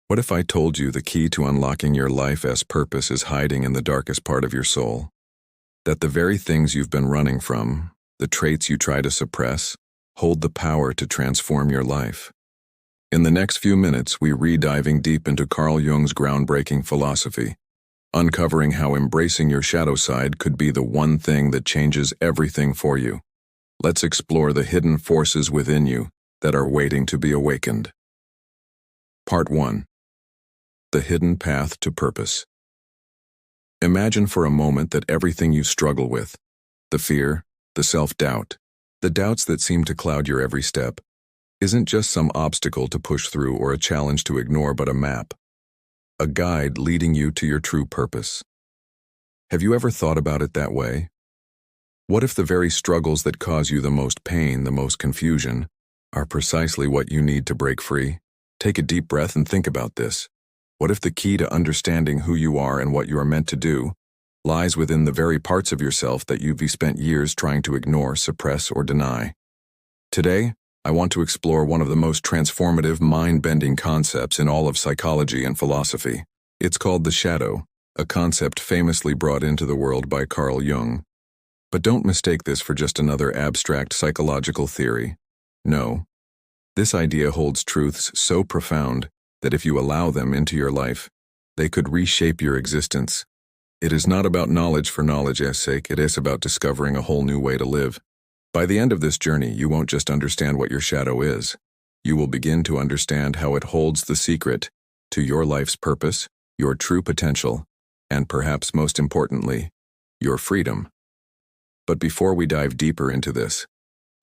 What if I told you the key to unlocking your life as purpose is hiding in the darkest part of your soul? That the very things you've been running from, the traits you try to suppress, hold the power to transform your life. In the next few minutes, we re-diving deep into Carl Jung's groundbreaking philosophy, uncovering how embracing your shadow side could be the one thing that changes everything for you. Let's explore the hidden forces within you that are waiting to be awakened. Part 1. The hidden path to purpose. Imagine for a moment that everything you struggle with, the fear, the self-doubt, the doubts that seem to cloud your every step, isn't just some obstacle to push through or a challenge to ignore, but a map, a guide leading you to your true purpose. Have you ever thought about it that way? What if the very struggles that cause you the most pain, the most confusion, are precisely what you need to break free? Take a deep breath and think about this. What if the key to understanding who you are and what you are meant to do lies within the very parts of yourself that you've spent years trying to ignore, suppress, or deny? Today, I want to explore one of the most transformative, mind-bending concepts in all of psychology and philosophy. It's called the shadow, a concept famously brought into the world by Carl Jung. But don't mistake this for just another abstract psychological theory. No. This idea holds truths so profound that if you allow them into your life, they could reshape your existence. It is not about knowledge for knowledge's sake, it is about discovering a whole new way to live. By the end of this journey, you won't just understand what your shadow is. You will begin to understand how it holds the secret to your life's purpose, your true potential, and perhaps most importantly, your freedom. But before we dive deeper into this,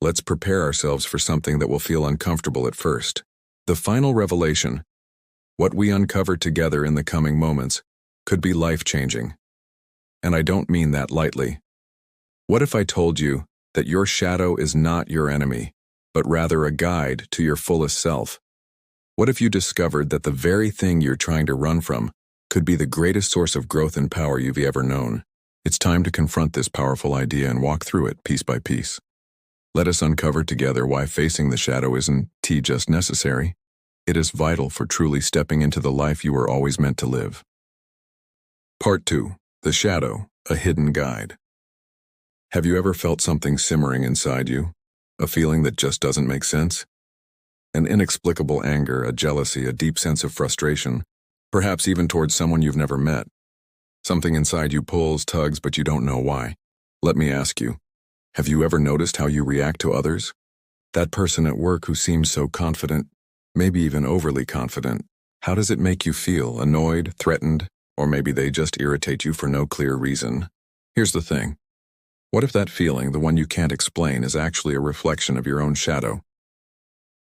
let's prepare ourselves for something that will feel uncomfortable at first. The final revelation, what we uncover together in the coming moments, could be life-changing. And I don't mean that lightly. What if I told you that your shadow is not your enemy, but rather a guide to your fullest self? What if you discovered that the very thing you're trying to run from could be the greatest source of growth and power you've ever known? It's time to confront this powerful idea and walk through it piece by piece. Let us uncover together why facing the shadow isn't just necessary. It is vital for truly stepping into the life you were always meant to live. Part 2. The shadow, a hidden guide. Have you ever felt something simmering inside you? A feeling that just doesn't make sense? An inexplicable anger, a jealousy, a deep sense of frustration, perhaps even towards someone you've never met. Something inside you pulls, tugs, but you don't know why. Let me ask you, have you ever noticed how you react to others? That person at work who seems so confident, maybe even overly confident, how does it make you feel? Annoyed, threatened, or maybe they just irritate you for no clear reason? Here's the thing. What if that feeling, the one you can't explain, is actually a reflection of your own shadow?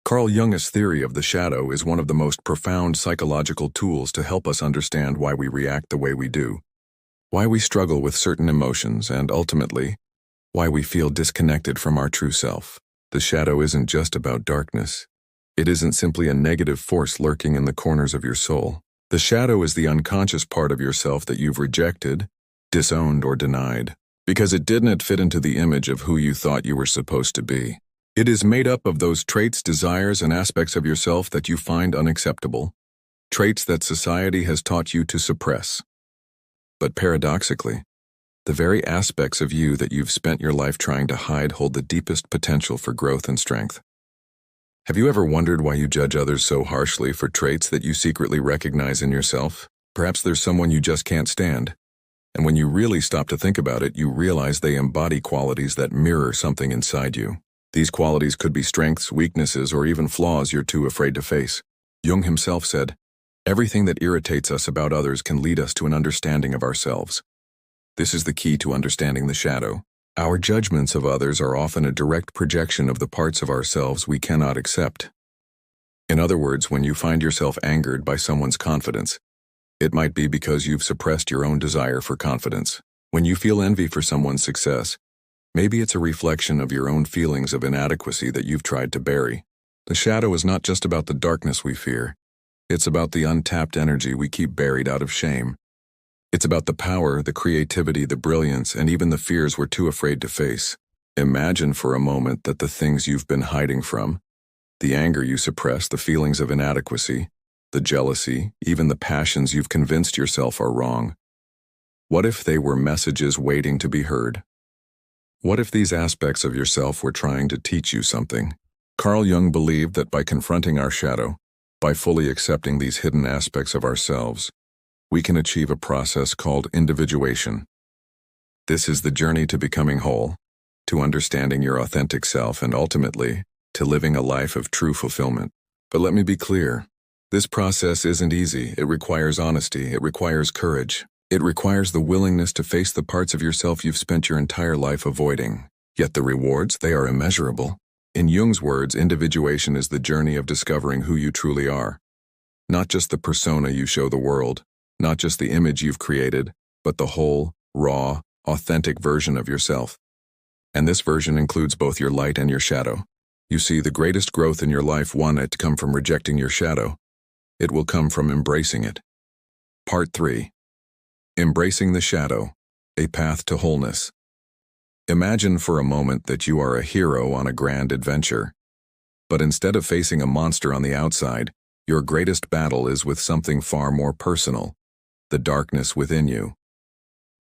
Carl Jung's theory of the shadow is one of the most profound psychological tools to help us understand why we react the way we do, why we struggle with certain emotions, and ultimately, why we feel disconnected from our true self. The shadow isn't just about darkness. It isn't simply a negative force lurking in the corners of your soul. The shadow is the unconscious part of yourself that you've rejected, disowned, or denied, because it didn't fit into the image of who you thought you were supposed to be. It is made up of those traits, desires, and aspects of yourself that you find unacceptable, traits that society has taught you to suppress. But paradoxically, the very aspects of you that you've spent your life trying to hide hold the deepest potential for growth and strength. Have you ever wondered why you judge others so harshly for traits that you secretly recognize in yourself? Perhaps there's someone you just can't stand. And when you really stop to think about it, you realize they embody qualities that mirror something inside you. These qualities could be strengths, weaknesses, or even flaws you're too afraid to face. Jung himself said, "Everything that irritates us about others can lead us to an understanding of ourselves." This is the key to understanding the shadow. Our judgments of others are often a direct projection of the parts of ourselves we cannot accept. In other words, when you find yourself angered by someone's confidence, it might be because you've suppressed your own desire for confidence. When you feel envy for someone's success, maybe it's a reflection of your own feelings of inadequacy that you've tried to bury. The shadow is not just about the darkness we fear. It's about the untapped energy we keep buried out of shame. It's about the power, the creativity, the brilliance, and even the fears we're too afraid to face. Imagine for a moment that the things you've been hiding from, the anger you suppress, the feelings of inadequacy, the jealousy, even the passions you've convinced yourself are wrong? What if they were messages waiting to be heard? What if these aspects of yourself were trying to teach you something? Carl Jung believed that by confronting our shadow, by fully accepting these hidden aspects of ourselves, we can achieve a process called individuation. This is the journey to becoming whole, to understanding your authentic self, and ultimately, to living a life of true fulfillment. But let me be clear, this process isn't easy. It requires honesty. It requires courage. It requires the willingness to face the parts of yourself you've spent your entire life avoiding. Yet the rewards, they are immeasurable. In Jung's words, individuation is the journey of discovering who you truly are. Not just the persona you show the world, not just the image you've created, but the whole, raw, authentic version of yourself. And this version includes both your light and your shadow. You see, the greatest growth in your life won't come from rejecting your shadow. It will come from embracing it. Part 3. Embracing the shadow, a path to wholeness. Imagine for a moment that you are a hero on a grand adventure. But instead of facing a monster on the outside, your greatest battle is with something far more personal, the darkness within you.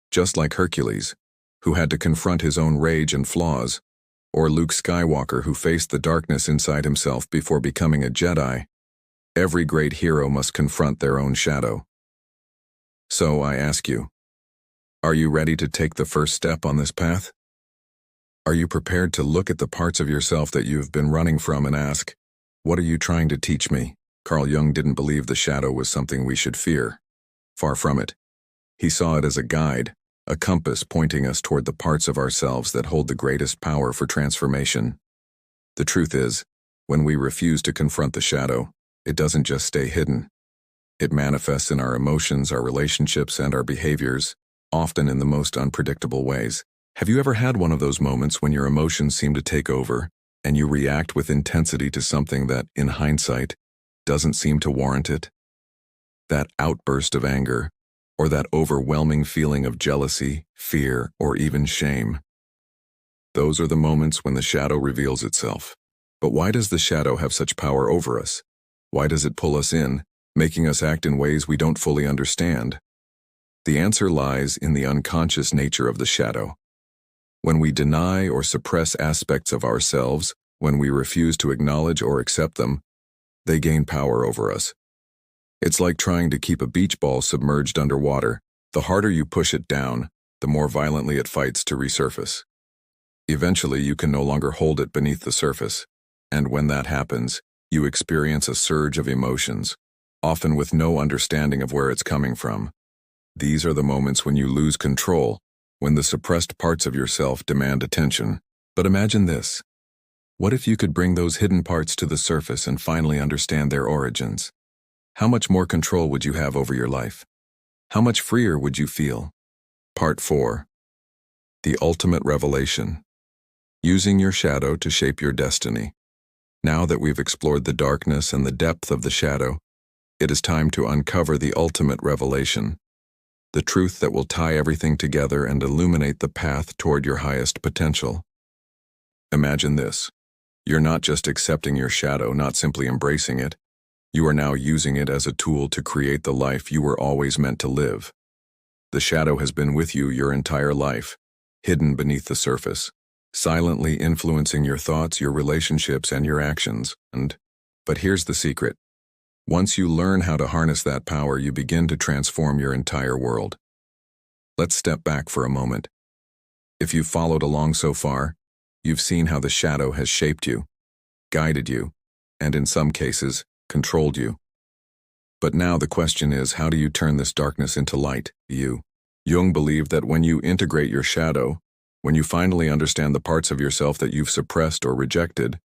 Just like Hercules, who had to confront his own rage and flaws, or Luke Skywalker, who faced the darkness inside himself before becoming a Jedi, every great hero must confront their own shadow. So I ask you, are you ready to take the first step on this path? Are you prepared to look at the parts of yourself that you've been running from and ask, what are you trying to teach me? Carl Jung didn't believe the shadow was something we should fear. Far from it. He saw it as a guide, a compass pointing us toward the parts of ourselves that hold the greatest power for transformation. The truth is, when we refuse to confront the shadow, it doesn't just stay hidden. It manifests in our emotions, our relationships, and our behaviors, often in the most unpredictable ways. Have you ever had one of those moments when your emotions seem to take over, and you react with intensity to something that, in hindsight, doesn't seem to warrant it? That outburst of anger, or that overwhelming feeling of jealousy, fear, or even shame. Those are the moments when the shadow reveals itself. But why does the shadow have such power over us? Why does it pull us in, making us act in ways we don't fully understand? The answer lies in the unconscious nature of the shadow. When we deny or suppress aspects of ourselves, when we refuse to acknowledge or accept them, they gain power over us. It's like trying to keep a beach ball submerged underwater. The harder you push it down, the more violently it fights to resurface. Eventually, you can no longer hold it beneath the surface, and when that happens, you experience a surge of emotions, often with no understanding of where it's coming from. These are the moments when you lose control, when the suppressed parts of yourself demand attention. But imagine this. What if you could bring those hidden parts to the surface and finally understand their origins? How much more control would you have over your life? How much freer would you feel? Part 4. The ultimate revelation. Using your shadow to shape your destiny. Now that we've explored the darkness and the depth of the shadow, it is time to uncover the ultimate revelation. The truth that will tie everything together and illuminate the path toward your highest potential. Imagine this. You're not just accepting your shadow, not simply embracing it. You are now using it as a tool to create the life you were always meant to live. The shadow has been with you your entire life, hidden beneath the surface, silently influencing your thoughts, your relationships, and your actions. But here's the secret. Once you learn how to harness that power, you begin to transform your entire world. Let's step back for a moment. If you've followed along so far, you've seen how the shadow has shaped you, guided you, and in some cases, controlled you. But now the question is, how do you turn this darkness into light? Jung believed that when you integrate your shadow, when you finally understand the parts of yourself that you've suppressed or rejected,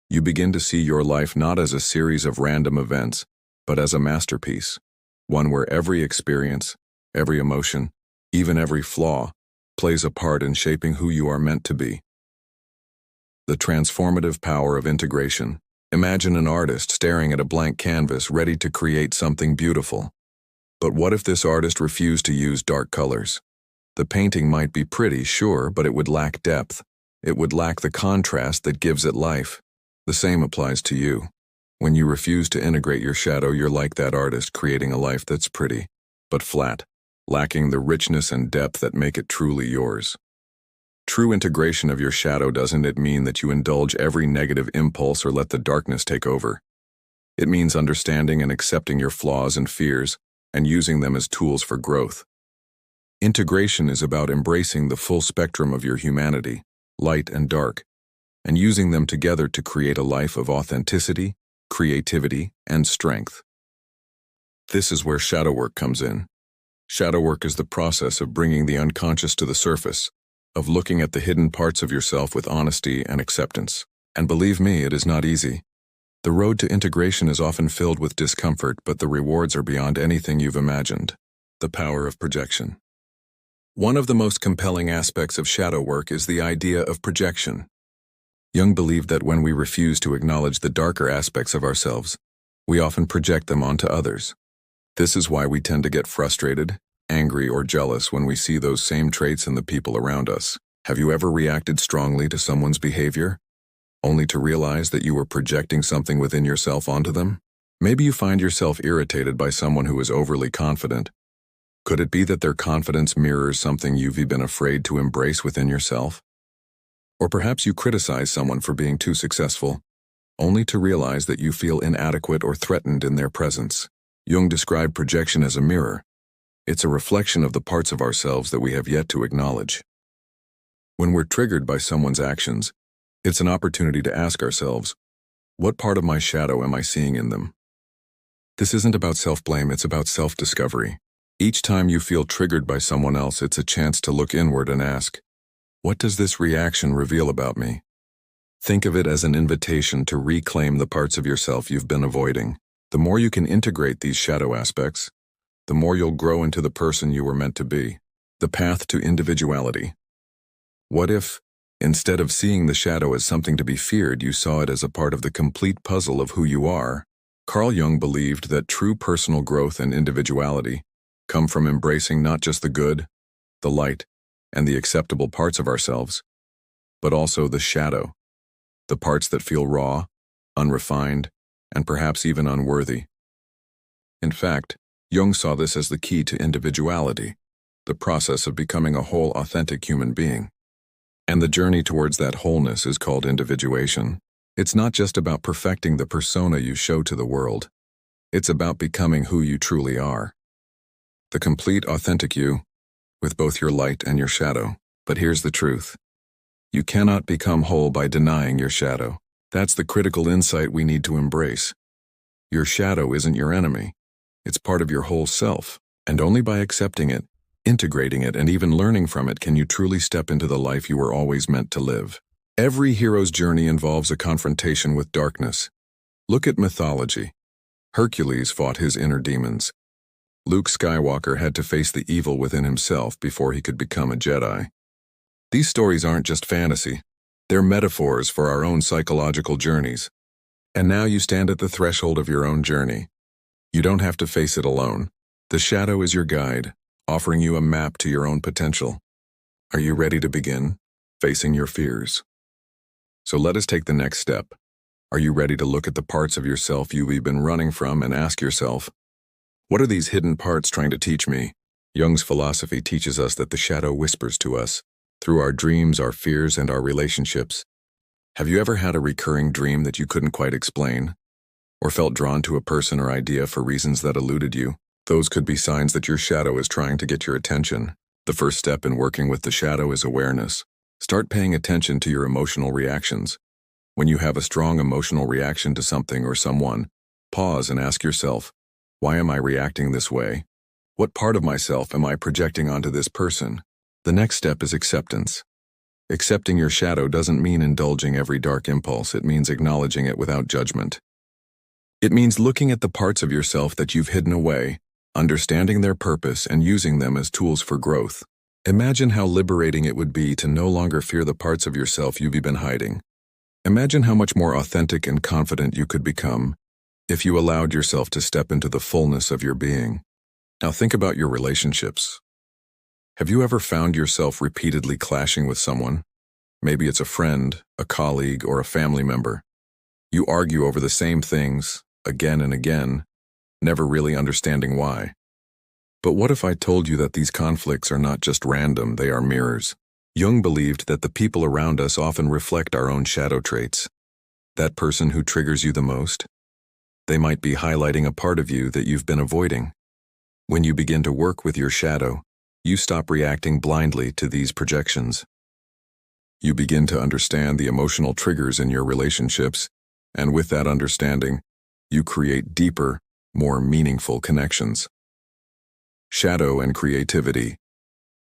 you begin to see your life not as a series of random events, but as a masterpiece, one where every experience, every emotion, even every flaw, plays a part in shaping who you are meant to be. The transformative power of integration. Imagine an artist staring at a blank canvas ready to create something beautiful. But what if this artist refused to use dark colors? The painting might be pretty, sure, but it would lack depth. It would lack the contrast that gives it life. The same applies to you. When you refuse to integrate your shadow, you're like that artist creating a life that's pretty, but flat, lacking the richness and depth that make it truly yours. True integration of your shadow doesn't mean that you indulge every negative impulse or let the darkness take over. It means understanding and accepting your flaws and fears and using them as tools for growth. Integration is about embracing the full spectrum of your humanity, light and dark, and using them together to create a life of authenticity, creativity, and strength. This is where shadow work comes in. Shadow work is the process of bringing the unconscious to the surface, of looking at the hidden parts of yourself with honesty and acceptance. And believe me, it is not easy. The road to integration is often filled with discomfort, but the rewards are beyond anything you've imagined. The power of projection. One of the most compelling aspects of shadow work is the idea of projection. Jung believed that when we refuse to acknowledge the darker aspects of ourselves, we often project them onto others. This is why we tend to get frustrated, angry, or jealous when we see those same traits in the people around us. Have you ever reacted strongly to someone's behavior, only to realize that you were projecting something within yourself onto them? Maybe you find yourself irritated by someone who is overly confident. Could it be that their confidence mirrors something you've been afraid to embrace within yourself? Or perhaps you criticize someone for being too successful, only to realize that you feel inadequate or threatened in their presence. Jung described projection as a mirror. It's a reflection of the parts of ourselves that we have yet to acknowledge. When we're triggered by someone's actions, it's an opportunity to ask ourselves, what part of my shadow am I seeing in them? This isn't about self-blame, it's about self-discovery. Each time you feel triggered by someone else, it's a chance to look inward and ask, what does this reaction reveal about me? Think of it as an invitation to reclaim the parts of yourself you've been avoiding. The more you can integrate these shadow aspects, the more you'll grow into the person you were meant to be. The path to individuality. What if, instead of seeing the shadow as something to be feared, you saw it as a part of the complete puzzle of who you are? Carl Jung believed that true personal growth and individuality come from embracing not just the good, the light, and the acceptable parts of ourselves, but also the shadow, the parts that feel raw, unrefined, and perhaps even unworthy. In fact, Jung saw this as the key to individuality, the process of becoming a whole, authentic human being. And the journey towards that wholeness is called individuation. It's not just about perfecting the persona you show to the world. It's about becoming who you truly are. The complete, authentic you, with both your light and your shadow. But here's the truth. You cannot become whole by denying your shadow. That's the critical insight we need to embrace. Your shadow isn't your enemy. It's part of your whole self, and only by accepting it, integrating it, and even learning from it can you truly step into the life you were always meant to live. Every hero's journey involves a confrontation with darkness. Look at mythology. Hercules fought his inner demons. Luke Skywalker had to face the evil within himself before he could become a Jedi. These stories aren't just fantasy. They're metaphors for our own psychological journeys. And now you stand at the threshold of your own journey. You don't have to face it alone. The shadow is your guide, offering you a map to your own potential. Are you ready to begin facing your fears? So let us take the next step. Are you ready to look at the parts of yourself you've been running from and ask yourself, what are these hidden parts trying to teach me? Jung's philosophy teaches us that the shadow whispers to us through our dreams, our fears, and our relationships. Have you ever had a recurring dream that you couldn't quite explain? Or felt drawn to a person or idea for reasons that eluded you? Those could be signs that your shadow is trying to get your attention. The first step in working with the shadow is awareness. Start paying attention to your emotional reactions. When you have a strong emotional reaction to something or someone, pause and ask yourself, why am I reacting this way? What part of myself am I projecting onto this person? The next step is acceptance. Accepting your shadow doesn't mean indulging every dark impulse. It means acknowledging it without judgment. It means looking at the parts of yourself that you've hidden away, understanding their purpose, and using them as tools for growth. Imagine how liberating it would be to no longer fear the parts of yourself you've been hiding. Imagine how much more authentic and confident you could become if you allowed yourself to step into the fullness of your being. Now think about your relationships. Have you ever found yourself repeatedly clashing with someone? Maybe it's a friend, a colleague, or a family member. You argue over the same things, again and again, never really understanding why. But what if I told you that these conflicts are not just random, they are mirrors? Jung believed that the people around us often reflect our own shadow traits. That person who triggers you the most, they might be highlighting a part of you that you've been avoiding. When you begin to work with your shadow, you stop reacting blindly to these projections. You begin to understand the emotional triggers in your relationships, and with that understanding, you create deeper, more meaningful connections. Shadow and creativity,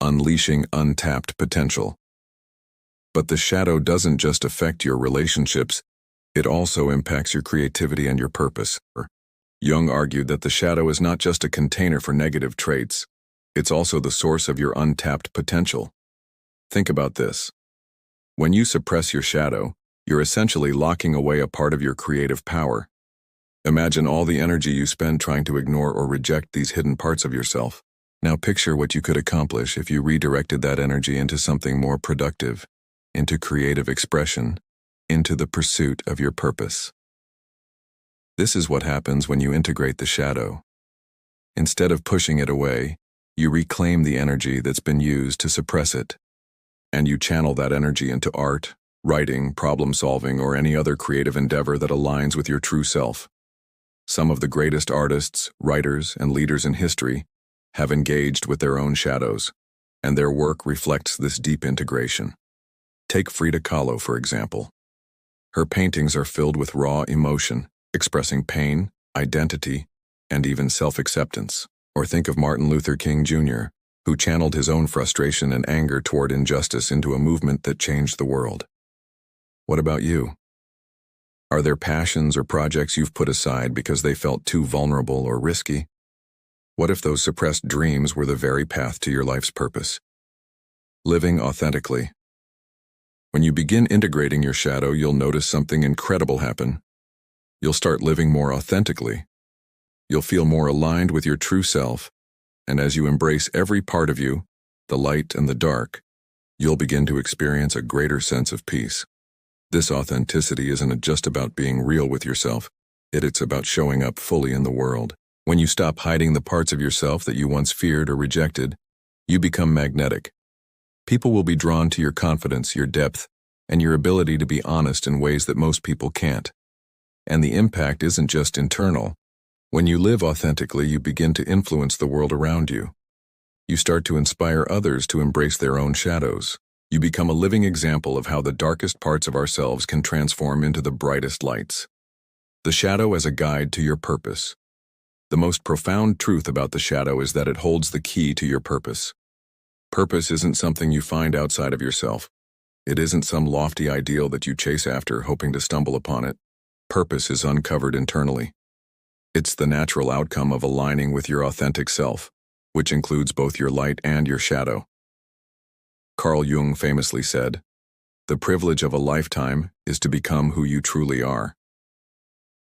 unleashing untapped potential. But the shadow doesn't just affect your relationships, it also impacts your creativity and your purpose. Jung argued that the shadow is not just a container for negative traits, it's also the source of your untapped potential. Think about this. When you suppress your shadow, you're essentially locking away a part of your creative power. Imagine all the energy you spend trying to ignore or reject these hidden parts of yourself. Now picture what you could accomplish if you redirected that energy into something more productive, into creative expression, into the pursuit of your purpose. This is what happens when you integrate the shadow. Instead of pushing it away, you reclaim the energy that's been used to suppress it, and you channel that energy into art, writing, problem-solving, or any other creative endeavor that aligns with your true self. Some of the greatest artists, writers, and leaders in history have engaged with their own shadows, and their work reflects this deep integration. Take Frida Kahlo, for example. Her paintings are filled with raw emotion, expressing pain, identity, and even self-acceptance. Or think of Martin Luther King Jr., who channeled his own frustration and anger toward injustice into a movement that changed the world. What about you? Are there passions or projects you've put aside because they felt too vulnerable or risky? What if those suppressed dreams were the very path to your life's purpose? Living authentically. When you begin integrating your shadow, you'll notice something incredible happen. You'll start living more authentically. You'll feel more aligned with your true self, and as you embrace every part of you, the light and the dark, you'll begin to experience a greater sense of peace. This authenticity isn't just about being real with yourself, it's about showing up fully in the world. When you stop hiding the parts of yourself that you once feared or rejected, you become magnetic. People will be drawn to your confidence, your depth, and your ability to be honest in ways that most people can't. And the impact isn't just internal. When you live authentically, you begin to influence the world around you. You start to inspire others to embrace their own shadows. You become a living example of how the darkest parts of ourselves can transform into the brightest lights. The shadow as a guide to your purpose. The most profound truth about the shadow is that it holds the key to your purpose. Purpose isn't something you find outside of yourself. It isn't some lofty ideal that you chase after, hoping to stumble upon it. Purpose is uncovered internally. It's the natural outcome of aligning with your authentic self, which includes both your light and your shadow. Carl Jung famously said, "The privilege of a lifetime is to become who you truly are."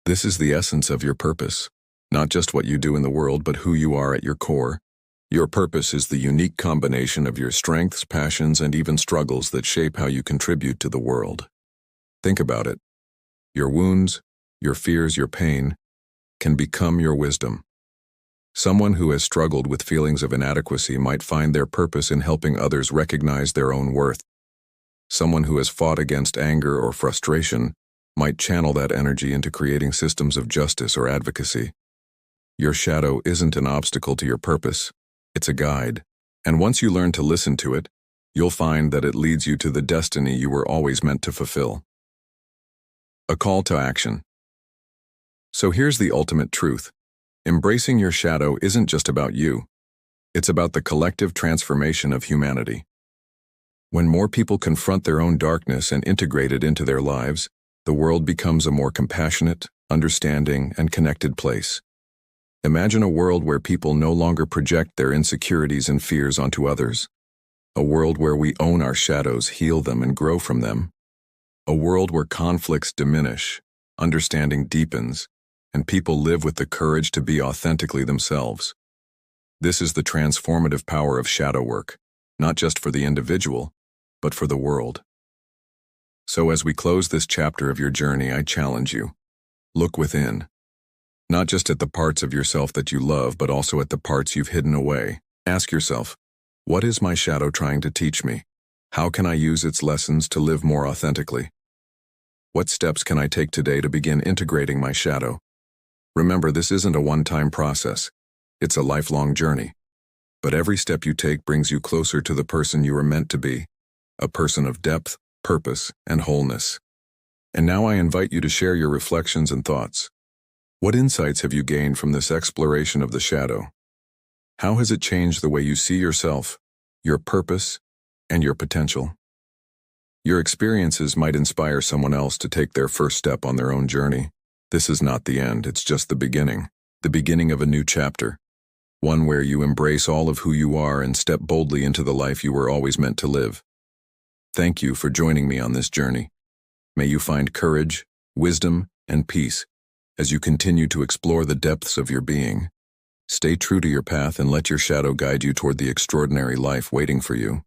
This is the essence of your purpose, not just what you do in the world, but who you are at your core. Your purpose is the unique combination of your strengths, passions, and even struggles that shape how you contribute to the world. Think about it. Your wounds, your fears, your pain can become your wisdom. Someone who has struggled with feelings of inadequacy might find their purpose in helping others recognize their own worth. Someone who has fought against anger or frustration might channel that energy into creating systems of justice or advocacy. Your shadow isn't an obstacle to your purpose, it's a guide. And once you learn to listen to it, you'll find that it leads you to the destiny you were always meant to fulfill. A call to action. So here's the ultimate truth. Embracing your shadow isn't just about you. It's about the collective transformation of humanity. When more people confront their own darkness and integrate it into their lives, the world becomes a more compassionate, understanding, and connected place. Imagine a world where people no longer project their insecurities and fears onto others. A world where we own our shadows, heal them, and grow from them. A world where conflicts diminish, understanding deepens, and people live with the courage to be authentically themselves. This is the transformative power of shadow work, not just for the individual, but for the world. So as we close this chapter of your journey, I challenge you. Look within. Not just at the parts of yourself that you love, but also at the parts you've hidden away. Ask yourself, what is my shadow trying to teach me? How can I use its lessons to live more authentically? What steps can I take today to begin integrating my shadow? Remember, this isn't a one-time process. It's a lifelong journey. But every step you take brings you closer to the person you are meant to be, a person of depth, purpose, and wholeness. And now I invite you to share your reflections and thoughts. What insights have you gained from this exploration of the shadow? How has it changed the way you see yourself, your purpose, and your potential? Your experiences might inspire someone else to take their first step on their own journey. This is not the end, it's just the beginning of a new chapter, one where you embrace all of who you are and step boldly into the life you were always meant to live. Thank you for joining me on this journey. May you find courage, wisdom, and peace as you continue to explore the depths of your being. Stay true to your path and let your shadow guide you toward the extraordinary life waiting for you.